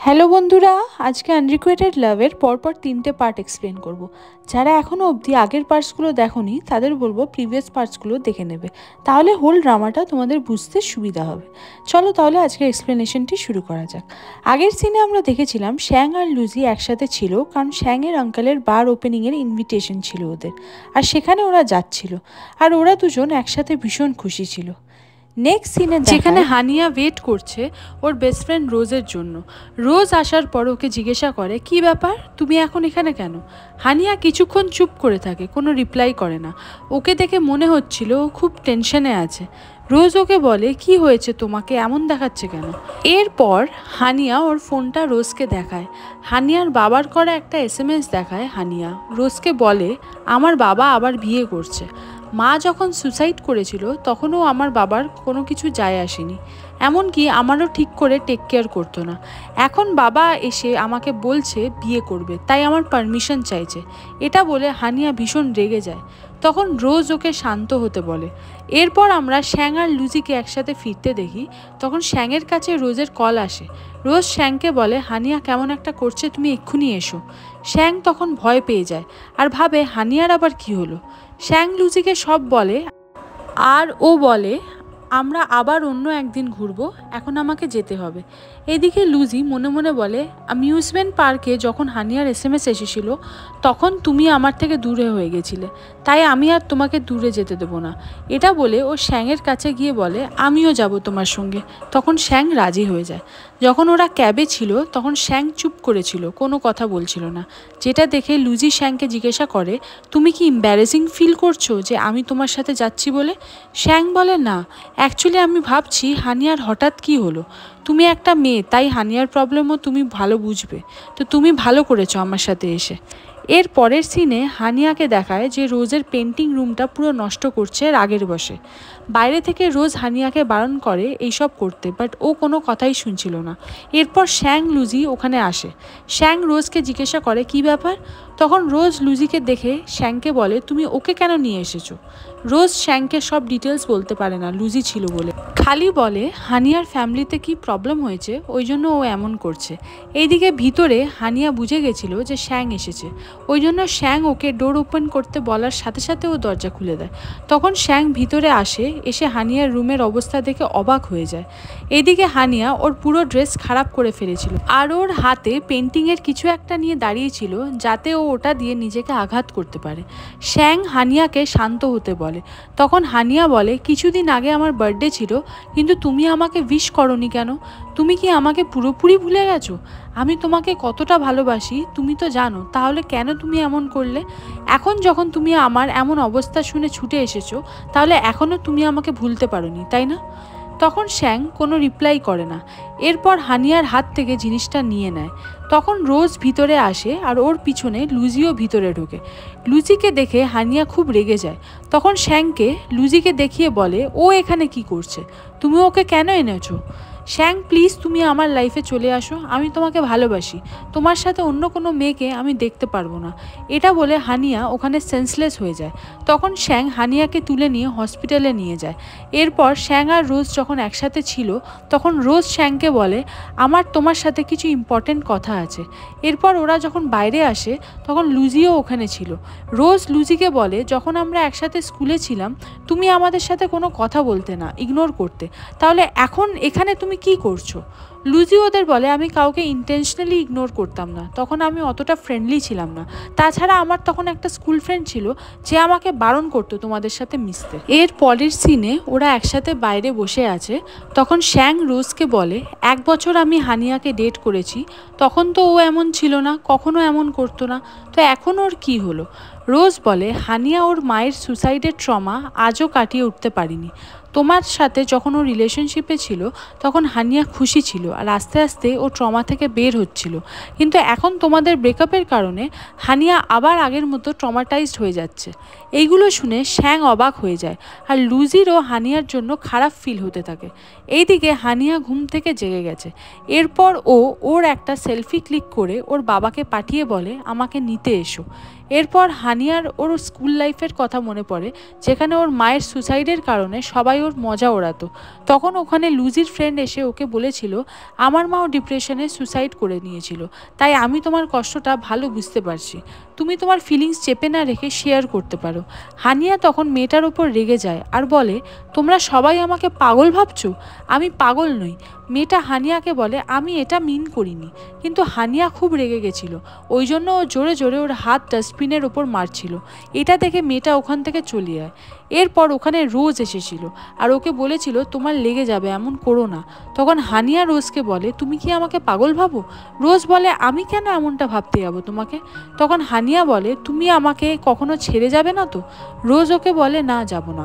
Hello বন্ধুরা, আজকে আনরিকুয়েটেড লাভের পরপর 3টে পার্ট এক্সপ্লেন করব। যারা এখনও অবধি আগের পার্টসগুলো দেখোনি তাদের বলবো প্রিভিয়াস পার্টসগুলো দেখে নেবে, তাহলে হোল ড্রামাটা তোমাদের বুঝতে সুবিধা হবে। চলো তাহলে আজকের এক্সপ্লেনেশনটি শুরু করা যাক। আগের সিনে আমরা দেখেছিলাম শ্যাং আর লুজি একসাথে ছিল, কারণ শ্যাংয়ের আঙ্কেলের বার ওপেনিংয়ের ইনভিটেশন ছিল ওদের, আর সেখানে ওরা যাচ্ছিল, আর ওরা দুজন একসাথে ভীষণ খুশি ছিল। নেক্সট সিনে যেখানে হানিয়া ওয়েট করছে ওর বেস্ট ফ্রেন্ড রোজের জন্য। রোজ আসার পর ওকে জিজ্ঞাসা করে, কি ব্যাপার, তুমি এখন এখানে কেন? হানিয়া কিছুক্ষণ চুপ করে থাকে, কোনো রিপ্লাই করে না। ওকে দেখে মনে হচ্ছিল ও খুব টেনশনে আছে। রোজ ওকে বলে, কি হয়েছে, তোমাকে এমন দেখাচ্ছে কেন? এরপর হানিয়া ওর ফোনটা রোজকে দেখায়। হানিয়ার বাবার করা একটা SMS দেখায় হানিয়া। রোজকে বলে, আমার বাবা আবার বিয়ে করছে। মা যখন সুসাইড করেছিল তখনও আমার বাবার কোনো কিছু যায় আসেনি, এমনকি আমারও ঠিক করে টেক কেয়ার করতো না। এখন বাবা এসে আমাকে বলছে বিয়ে করবে, তাই আমার পারমিশন চাইছে। এটা বলে হানিয়া ভীষণ রেগে যায়। তখন রোজ ওকে শান্ত হতে বলে। এরপর আমরা শ্যাং আর লুজিকে একসাথে ফিরতে দেখি। তখন শ্যাংয়ের কাছে রোজের কল আসে। রোজ শ্যাংকে বলে, হানিয়া কেমন একটা করছে, তুমি এক্ষুনি এসো। শ্যাং তখন ভয় পেয়ে যায় আর ভাবে হানিয়ার আবার কি হলো। শ্যাং লুজিকে সব বলে আর ও বলে, আমরা আবার অন্য একদিন ঘুরবো, এখন আমাকে যেতে হবে। এদিকে লুজি মনে মনে বলে, অ্যামিউজমেন্ট পার্কে যখন হানিয়ার SMS এসেছিল তখন তুমি আমার থেকে দূরে হয়ে গেছিলে, তাই আমি আর তোমাকে দূরে যেতে দেবো না। এটা বলে ও শ্যাংয়ের কাছে গিয়ে বলে, আমিও যাব তোমার সঙ্গে। তখন শ্যাং রাজি হয়ে যায়। যখন ওরা ক্যাবে ছিল তখন শ্যাং চুপ করেছিল, কোনো কথা বলছিল না। যেটা দেখে লুজি শ্যাংকে জিজ্ঞাসা করে, তুমি কি এম্বারেসিং ফিল করছো যে আমি তোমার সাথে যাচ্ছি বলে? শ্যাং বলে, না, অ্যাকচুয়ালি আমি ভাবছি হানিয়ার হঠাৎ কি হলো। তুমি একটা মেয়ে, তাই হানিয়ার প্রবলেমও তুমি ভালো বুঝবে, তো তুমি ভালো করেছো আমার সাথে এসে। এর পরের সিনে হানিয়াকে দেখায় যে রোজের পেন্টিং রুমটা পুরো নষ্ট করছে রাগের বশে। বাইরে থেকে রোজ হানিয়াকে বারণ করে এইসব করতে, বাট ও কোনো কথাই শুনছিল না। এরপর শ্যাং লুজি ওখানে আসে। শ্যাং রোজকে জিজ্ঞাসা করে, কি ব্যাপার? তখন রোজ লুজিকে দেখে শ্যাংকে বলে, তুমি ওকে কেন নিয়ে এসেছো? রোজ শ্যাংকে সব ডিটেলস বলতে পারে না, লুজি ছিল বলে। খালি বলে হানিয়ার ফ্যামিলিতে কি প্রবলেম হয়েছে, ওই জন্য ও এমন করছে। এইদিকে ভিতরে হানিয়া বুঝে গেছিল যে শ্যাং এসেছে, ওই জন্য শ্যাং ওকে ডোর ওপেন করতে বলার সাথে সাথে ও দরজা খুলে দেয়। তখন শ্যাং ভিতরে আসে, এসে হানিয়ার রুমের অবস্থা দেখে অবাক হয়ে যায়। এইদিকে হানিয়া ওর পুরো ড্রেস খারাপ করে ফেলেছিল, আর ওর হাতে পেন্টিংয়ের কিছু একটা নিয়ে দাঁড়িয়েছিল যাতে ও ওটা দিয়ে নিজেকে আঘাত করতে পারে। শ্যাং হানিয়াকে শান্ত হতে বলে। তখন হানিয়া বলে, কিছুদিন আগে আমার বার্থডে ছিল, কিন্তু তুমি আমাকে উইশ করোনি কেন? তুমি কি আমাকে পুরোপুরি ভুলে গেছো? আমি তোমাকে কতটা ভালোবাসি তুমি তো জানো, তাহলে কেন তুমি এমন করলে? এখন যখন তুমি আমার এমন অবস্থা শুনে ছুটে এসেছো, তাহলে এখনও তুমি আমাকে ভুলতে পারোনি, তাই না? তখন শ্যাং কোনো রিপ্লাই করে না। এরপর হানিয়ার হাত থেকে জিনিসটা নিয়ে নেয়। তখন রোজ ভিতরে আসে আর ওর পিছনে লুজিও ভিতরে ঢোকে। লুজিকে দেখে হানিয়া খুব রেগে যায়। তখন শ্যাংকে লুজিকে দেখিয়ে বলে, ও এখানে কি করছে, তুমি ওকে কেন এনেছো? শ্যাং, প্লিজ তুমি আমার লাইফে চলে আসো, আমি তোমাকে ভালোবাসি, তোমার সাথে অন্য কোনো মেয়েকে আমি দেখতে পারবো না। এটা বলে হানিয়া ওখানে সেন্সলেস হয়ে যায়। তখন শ্যাং হানিয়াকে তুলে নিয়ে হসপিটালে নিয়ে যায়। এরপর শ্যাং আর রোজ যখন একসাথে ছিল তখন রোজ শ্যাংকে বলে, আমার তোমার সাথে কিছু ইম্পর্টেন্ট কথা আছে। এরপর ওরা যখন বাইরে আসে তখন লুজিও ওখানে ছিল। রোজ লুজিকে বলে, যখন আমরা একসাথে স্কুলে ছিলাম তুমি আমাদের সাথে কোনো কথা বলতে না, ইগনোর করতে, তাহলে এখন এখানে তুমি কি করছো? লুজি ওদের বলে, আমি কাউকে ইন্টেনশনালি ইগনোর করতাম না, তখন আমি অতটা ফ্রেন্ডলি ছিলাম না। তাছাড়া আমার তখন একটা স্কুল ফ্রেন্ড ছিল যে আমাকে বারণ করতো তোমাদের সাথে মিশতে। এর পরের সিনে ওরা একসাথে বাইরে বসে আছে। তখন শ্যাং রোজকে বলে, 1 বছর আমি হানিয়াকে ডেট করেছি, তখন তো ও এমন ছিল না, কখনো এমন করতো না, তো এখন ওর কি হলো? রোজ বলে, হানিয়া ওর মায়ের সুসাইডের ট্রমা আজও কাটিয়ে উঠতে পারিনি। তোমার সাথে যখন ও রিলেশনশিপে ছিল তখন হানিয়া খুশি ছিল, আর আস্তে আস্তে ও ট্রমা থেকে বের হচ্ছিল, কিন্তু এখন তোমাদের ব্রেকআপের কারণে হানিয়া আবার আগের মতো ট্রমাটাইজড হয়ে যাচ্ছে। এইগুলো শুনে শ্যাং অবাক হয়ে যায়, আর লুজিরও হানিয়ার জন্য খারাপ ফিল হতে থাকে। এইদিকে হানিয়া ঘুম থেকে জেগে গেছে। এরপর ওর একটা সেলফি ক্লিক করে ওর বাবাকে পাঠিয়ে বলে, আমাকে নিতে এসো। এরপর হানিয়ার ওর স্কুল লাইফের কথা মনে পড়ে, যেখানে ওর মায়ের সুসাইডের কারণে সবাই ওর মজা ওড়াতো। তখন ওখানে লুজির ফ্রেন্ড এসে ওকে বলেছিল, আমার মাও ডিপ্রেশনে সুসাইড করে নিয়েছিল, তাই আমি তোমার কষ্টটা ভালো বুঝতে পারছি, তুমি তোমার ফিলিংস চেপে না রেখে শেয়ার করতে পারো। হানিয়া তখন মেয়েটার ওপর রেগে যায় আর বলে, তোমরা সবাই আমাকে পাগল ভাবছো? আমি পাগল নই। মেয়েটা হানিয়াকে বলে, আমি এটা মিন করিনি। কিন্তু হানিয়া খুব রেগে গেছিলো, ওই জন্য ও জোরে জোরে ওর হাত ডাস্টবিনের ওপর মারছিল। এটা দেখে মেয়েটা ওখান থেকে চলে যায়। এরপর ওখানে রোজ এসেছিল আর ওকে বলেছিল, তোমার লেগে যাবে, এমন করো না। তখন হানিয়া রোজকে বলে, তুমি কি আমাকে পাগল ভাবো? রোজ বলে, আমি কেন এমনটা ভাবতে যাবো তোমাকে? তখন হানিয়া বলে, তুমি আমাকে কখনো ছেড়ে যাবে না তো? রোজ ওকে বলে, না, যাব না।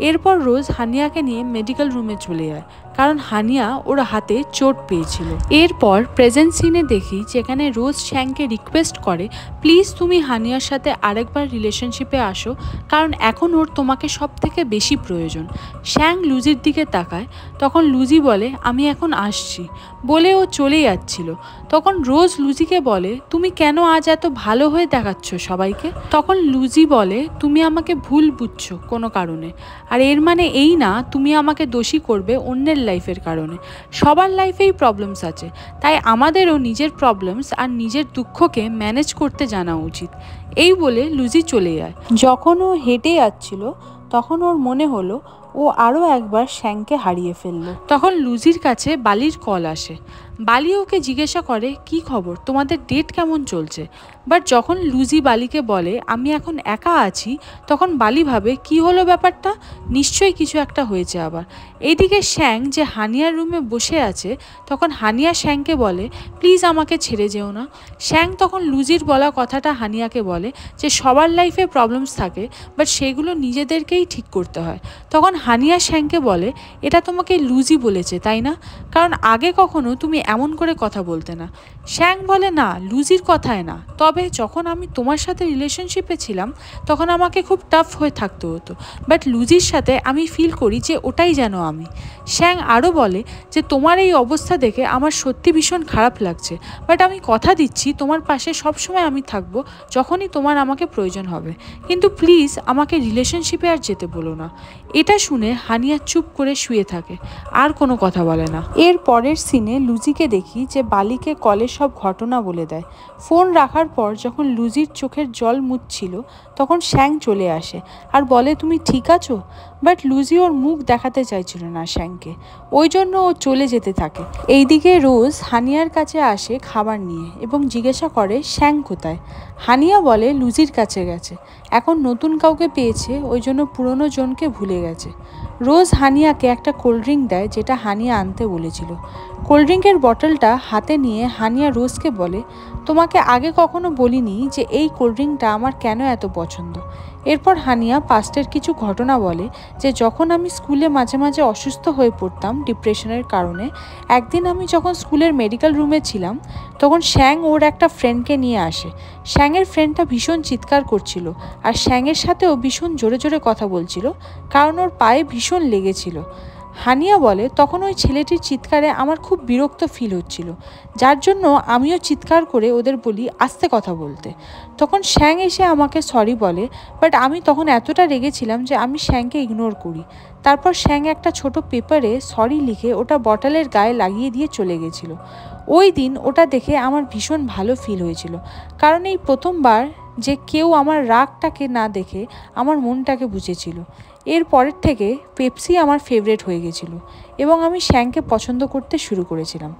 এরপর রোজ হানিয়াকে নিয়ে মেডিকেল রুমে চলে যায়, কারণ হানিয়া ওর হাতে চোট পেয়েছিল। এরপর প্রেজেন্ট সিনে দেখি যেখানে রোজ শ্যাংকে রিকোয়েস্ট করে, প্লিজ তুমি হানিয়ার সাথে আরেকবার রিলেশনশিপে আসো, কারণ এখন ওর তোমাকে সব থেকে বেশি প্রয়োজন। শ্যাং লুজির দিকে তাকায়, তখন লুজি বলে, আমি এখন আসছি, বলে ও চলে যাচ্ছিল। তখন রোজ লুজিকে বলে, তুমি কেন আজ এত ভালো হয়ে দেখাচ্ছ সবাইকে? তখন লুজি বলে, তুমি আমাকে ভুল বুঝছো কোনো কারণে, আর এর মানে এই না তুমি আমাকে দোষী করবে অন্যের লাইফের কারণে। সবার লাইফেই প্রবলেমস আছে, তাই আমাদেরও নিজের প্রবলেমস আর নিজের দুঃখকে ম্যানেজ করতে জানা উচিত। এই বলে লুজি চলে যায়। যখন ও হেঁটে যাচ্ছিল তখন ওর মনে হলো ও আরও একবার শ্যাংকে হারিয়ে ফেললো। তখন লুজির কাছে বালির কল আসে। বালি ওকে জিজ্ঞাসা করে, কি খবর, তোমাদের ডেট কেমন চলছে? বাট যখন লুজি বালিকে বলে, আমি এখন একা আছি, তখন বালি ভাবে, কি হলো ব্যাপারটা, নিশ্চয়ই কিছু একটা হয়েছে আবার। এইদিকে শ্যাং যে হানিয়ার রুমে বসে আছে, তখন হানিয়া শ্যাংকে বলে, প্লিজ আমাকে ছেড়ে যেও না। শ্যাং তখন লুজির বলা কথাটা হানিয়াকে বলে যে সবার লাইফে প্রবলেমস থাকে, বাট সেগুলো নিজেদেরকেই ঠিক করতে হয়। তখন হানিয়া শ্যাংকে বলে, এটা তোমাকে লুজি বলেছে তাই না? কারণ আগে কখনো তুমি এমন করে কথা বলতে না। শ্যাং বলে, না, লুজির কথায় না, তবে যখন আমি তোমার সাথে রিলেশনশিপে ছিলাম তখন আমাকে খুব টাফ হয়ে থাকতে হতো, বাট লুজির সাথে আমি ফিল করি যে ওটাই যেন আমি। শ্যাং আরও বলে যে তোমার এই অবস্থা দেখে আমার সত্যি ভীষণ খারাপ লাগছে, বাট আমি কথা দিচ্ছি তোমার পাশে সবসময় আমি থাকবো যখনই তোমার আমাকে প্রয়োজন হবে, কিন্তু প্লিজ আমাকে রিলেশনশিপে আর যেতে বলো না। এটা শুনে হানিয়া চুপ করে শুয়ে থাকে, আর কোনো কথা বলে না। এর পরের সিনে লুজিকে দেখি যে বালিকে কলে সব ঘটনা বলে দেয়। ফোন রাখার পর যখন লুজির চোখের জল মুছছিল তখন শ্যাং চলে আসে আর বলে, তুমি ঠিক আছো? বাট লুজি ওর মুখ দেখাতে চাইছিল না শ্যাংকে, ওই জন্য ও চলে যেতে থাকে। এইদিকে রোজ হানিয়ার কাছে আসে খাবার নিয়ে এবং জিজ্ঞাসা করে, শ্যাং কোথায়? হানিয়া বলে, লুজির কাছে গেছে, এখন নতুন কাউকে পেয়েছে, ওই জন্য পুরনো জনকে ভুলে গেছে। রোজ হানিয়াকে একটা কোল্ড ড্রিঙ্ক দেয়, যেটা হানিয়া আনতে বলেছিল। কোল্ড ড্রিঙ্কের বটলটা হাতে নিয়ে হানিয়া রোজকে বলে, তোমাকে আগে কখনো বলিনি যে এই কোল্ড ড্রিঙ্কটা আমার কেন এত পছন্দ। এরপর হানিয়া পাস্টের কিছু ঘটনা বলে, যে যখন আমি স্কুলে মাঝে মাঝে অসুস্থ হয়ে পড়তাম ডিপ্রেশনের কারণে, একদিন আমি যখন স্কুলের মেডিকেল রুমে ছিলাম তখন শ্যাং ওর একটা ফ্রেন্ডকে নিয়ে আসে। শ্যাংয়ের ফ্রেন্ডটা ভীষণ চিৎকার করছিল আর শ্যাংয়ের সাথেও ভীষণ জোরে জোরে কথা বলছিল, কারণ ওর পায়ে ভীষণ লেগেছিল। হানিয়া বলে, তখন ওই ছেলেটির চিৎকারে আমার খুব বিরক্ত ফিল হচ্ছিল, যার জন্য আমিও চিৎকার করে ওদের বলি আস্তে কথা বলতে। তখন শ্যাং এসে আমাকে সরি বলে, বাট আমি তখন এতটা রেগেছিলাম যে আমি শ্যাংকে ইগনোর করি। তারপর শ্যাং একটা ছোট পেপারে সরি লিখে ওটা বটলের গায়ে লাগিয়ে দিয়ে চলে গেছিলো। ওই দিন ওটা দেখে আমার ভীষণ ভালো ফিল হয়েছিল, কারণ এই প্রথমবার যে কেউ আমার রাগটাকে না দেখে আমার মনটাকে বুঝেছিল। এর পরের থেকে পেপসি আমার ফেভারিট হয়ে গেছিল এবং আমি শ্যাংকে পছন্দ করতে শুরু করেছিলাম।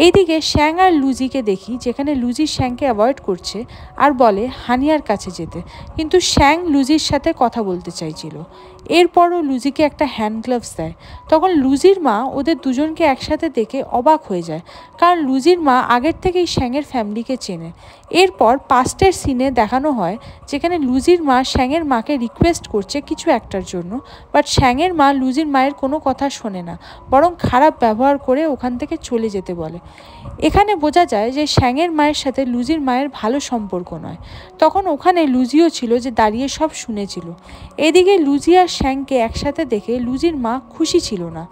এইদিকে শ্যাং আর লুজিকে দেখি যেখানে লুজি শ্যাংকে অ্যাভয়েড করছে আর বলে হানিয়ার কাছে যেতে, কিন্তু শ্যাং লুজির সাথে কথা বলতে চাইছিল। এরপরও লুজিকে একটা হ্যান্ড গ্লাভস দেয়। তখন লুজির মা ওদের দুজনকে একসাথে দেখে অবাক হয়ে যায়, কারণ লুজির মা আগের থেকেই শ্যাংয়ের ফ্যামিলিকে চেনে। এরপর পাস্টের সিনে দেখানো হয় যেখানে লুজির মা শ্যাংয়ের মাকে রিকোয়েস্ট করছে কিছু একটার জন্য, বাট শ্যাংয়ের মা লুজির মায়ের কোনো কথা শোনে না, বরং খারাপ ব্যবহার করে ওখান থেকে চলে যেতে বলে। এখানে বোঝা যায় যে শ্যাংয়ের মায়ের সাথে লুজির মায়ের ভালো সম্পর্ক নয়। তখন ওখানে লুজিও ছিল, যে দাঁড়িয়ে সব শুনেছিল। এদিকে লুজি আর শ্যাংকে একসাথে দেখে লুজির মা খুশি ছিল না।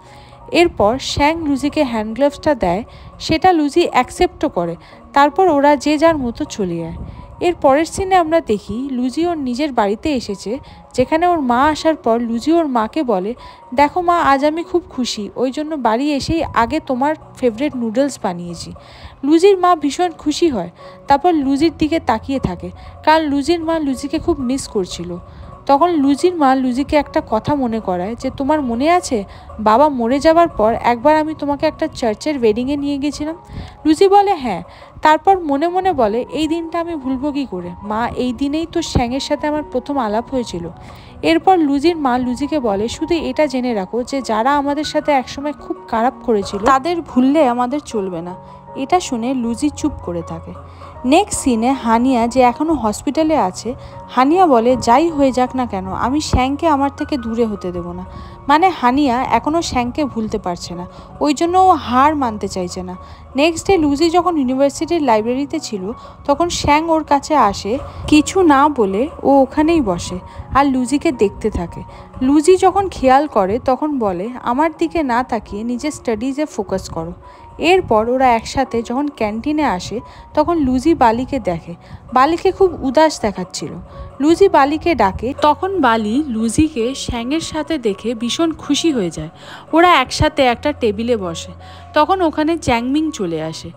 এরপর শ্যাং লুজিকে হ্যান্ড গ্লাভসটা দেয়, সেটা লুজি অ্যাকসেপ্টও করে। তারপর ওরা যে যার মতো চলে যায়। এর পরের সিনে আমরা দেখি লুজি ওর নিজের বাড়িতে এসেছে, যেখানে ওর মা আসার পর লুজি ওর মাকে বলে, দেখো মা, আজ আমি খুব খুশি, ওই জন্য বাড়ি এসেই আগে তোমার ফেভারিট নুডলস বানিয়েছি। লুজির মা ভীষণ খুশি হয়, তারপর লুজির দিকে তাকিয়ে থাকে, কারণ লুজির মা লুজিকে খুব মিস করছিল। তখন লুজির মা লুজিকে একটা কথা মনে করায় যে, তোমার মনে আছে বাবা মরে যাওয়ার পর একবার আমি তোমাকে একটা চার্চের ওয়েডিংয়ে নিয়ে গেছিলাম? লুজি বলে হ্যাঁ। তারপর মনে মনে বলে, এই দিনটা আমি ভুলবো কী করে মা, এই দিনেই তো শ্যাঙের সাথে আমার প্রথম আলাপ হয়েছিল। এরপর লুজির মা লুজিকে বলে, শুধু এটা জেনে রাখো যে যারা আমাদের সাথে একসময় খুব খারাপ করেছিল তাদের ভুললে আমাদের চলবে না। এটা শুনে লুজি চুপ করে থাকে। নেক্সট সিনে হানিয়া, যে এখনও হসপিটালে আছে, হানিয়া বলে, যাই হয়ে যাক না কেন আমি শ্যাংকে আমার থেকে দূরে হতে দেব না। মানে হানিয়া এখনও শ্যাংকে ভুলতে পারছে না, ওই জন্য ও হার মানতে চাইছে না। নেক্সট ডে লুজি যখন ইউনিভার্সিটির লাইব্রেরিতে ছিল, তখন শ্যাং ওর কাছে আসে, কিছু না বলে ও ওখানেই বসে আর লুজিকে দেখতে থাকে। লুজি যখন খেয়াল করে তখন বলে, আমার দিকে না তাকিয়ে নিজের স্টাডিজে ফোকাস করো। এরপর ওরা একসাথে যখন ক্যান্টিনে আসে, তখন লুজি বালিকে দেখে। বালিকে খুব উদাস দেখাচ্ছিল। লুজি বালিকে ডাকে, তখন বালি লুজিকে শ্যাংয়ের সাথে দেখে ভীষণ খুশি হয়ে যায়। ওরা একসাথে একটা টেবিলে বসে, তখন ওখানে চ্যাংমিং চলে আসে।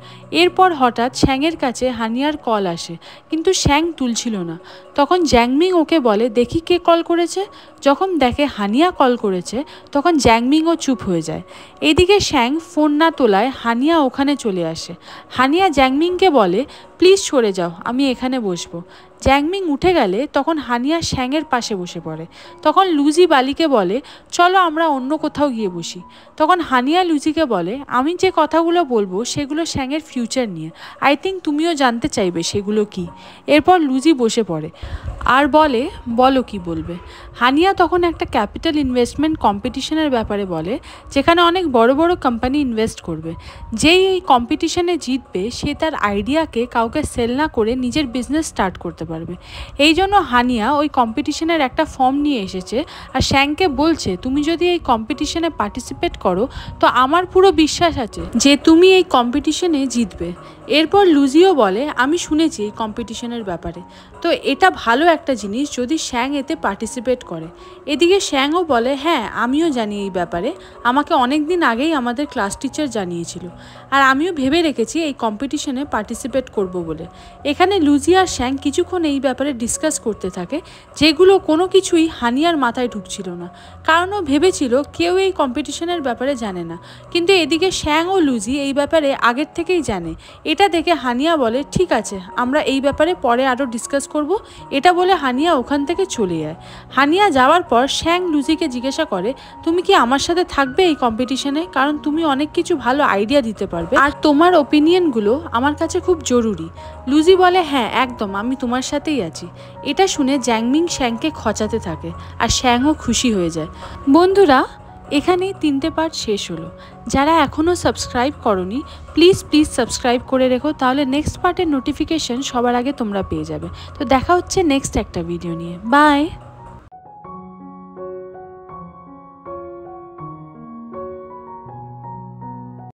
এরপর হঠাৎ শ্যাংয়ের কাছে হানিয়ার কল আসে, কিন্তু শ্যাং তুলছিল না। তখন জ্যাংমিং ওকে বলে, দেখি কে কল করেছে। যখন দেখে হানিয়া কল করেছে, তখন জ্যাংমিংও চুপ হয়ে যায়। এদিকে শ্যাং ফোন না তোলায় হানিয়া ওখানে চলে আসে। হানিয়া জ্যাংমিংকে বলে, প্লিজ সরে যাও, আমি এখানে বসবো। জ্যাংমিং উঠে গেলে তখন হানিয়া শ্যাংয়ের পাশে বসে পড়ে। তখন লুজি বালিকে বলে, চলো আমরা অন্য কোথাও গিয়ে বসি। তখন হানিয়া লুজিকে বলে, আমি যে কথাগুলো বলবো সেগুলো শ্যাংয়ের ফিউচার নিয়ে, আই থিঙ্ক তুমিও জানতে চাইবে সেগুলো কি। এরপর লুজি বসে পড়ে আর বলে, বলো কি বলবে। হানিয়া তখন একটা ক্যাপিটাল ইনভেস্টমেন্ট কম্পিটিশনের ব্যাপারে বলে, যেখানে অনেক বড় বড় কোম্পানি ইনভেস্ট করবে। যেই এই কম্পিটিশনে জিতবে সে তার আইডিয়াকে কাউকে সেল না করে নিজের বিজনেস স্টার্ট করতে পারবে। এই জন্য হানিয়া ওই কম্পিটিশনের একটা ফর্ম নিয়ে এসেছে আর শ্যাংকে বলছে, তুমি যদি এই কম্পিটিশনে পার্টিসিপেট করো তো আমার পুরো বিশ্বাস আছে যে তুমি এই কম্পিটিশনে জিতবে। এরপর লুজিও বলে, আমি শুনেছি এই কম্পিটিশনের ব্যাপারে, তো এটা ভালো একটা জিনিস যদি শ্যাং এতে পার্টিসিপেট করে। এদিকে শ্যাংও বলে, হ্যাঁ আমিও জানি এই ব্যাপারে, আমাকে অনেক দিন আগেই আমাদের ক্লাস টিচার জানিয়েছিল, আর আমিও ভেবে রেখেছি এই কম্পিটিশনে পার্টিসিপেট করব বলে। এখানে লুজি আর শ্যাং কিছুক্ষণ এই ব্যাপারে ডিসকাস করতে থাকে, যেগুলো কোনো কিছুই হানিয়ার মাথায় ঢুকছিল না, কারণ ও ভেবেছিল কেউ এই কম্পিটিশনের ব্যাপারে জানে না। কিন্তু এদিকে শ্যাং ও লুজি এই ব্যাপারে আগের থেকেই জানে। এটা দেখে হানিয়া বলে, ঠিক আছে আমরা এই ব্যাপারে পরে আরও ডিসকাস করব। এটা বলে হানিয়া ওখান থেকে চলে যায়। হানিয়া যাওয়ার পর শ্যাং লুজিকে জিজ্ঞাসা করে, তুমি কি আমার সাথে থাকবে এই কম্পিটিশনে, কারণ তুমি অনেক কিছু ভালো আইডিয়া দিতে পারবে আর তোমার ওপিনিয়নগুলো আমার কাছে খুব জরুরি। লুজি বলে, হ্যাঁ একদম, আমি তোমার সাথেই আছি। এটা শুনে জ্যাংমিং শ্যাংকে খচাতে থাকে আর শ্যাংও খুশি হয়ে যায়। বন্ধুরা, এখানেই 3টে পার্ট শেষ হলো। যারা এখনও সাবস্ক্রাইব করোনি প্লিজ সাবস্ক্রাইব করে রেখো, তাহলে নেক্সট পার্টের নোটিফিকেশন সবার আগে তোমরা পেয়ে যাবে। তো দেখা হচ্ছে নেক্সট একটা ভিডিও নিয়ে। বাই।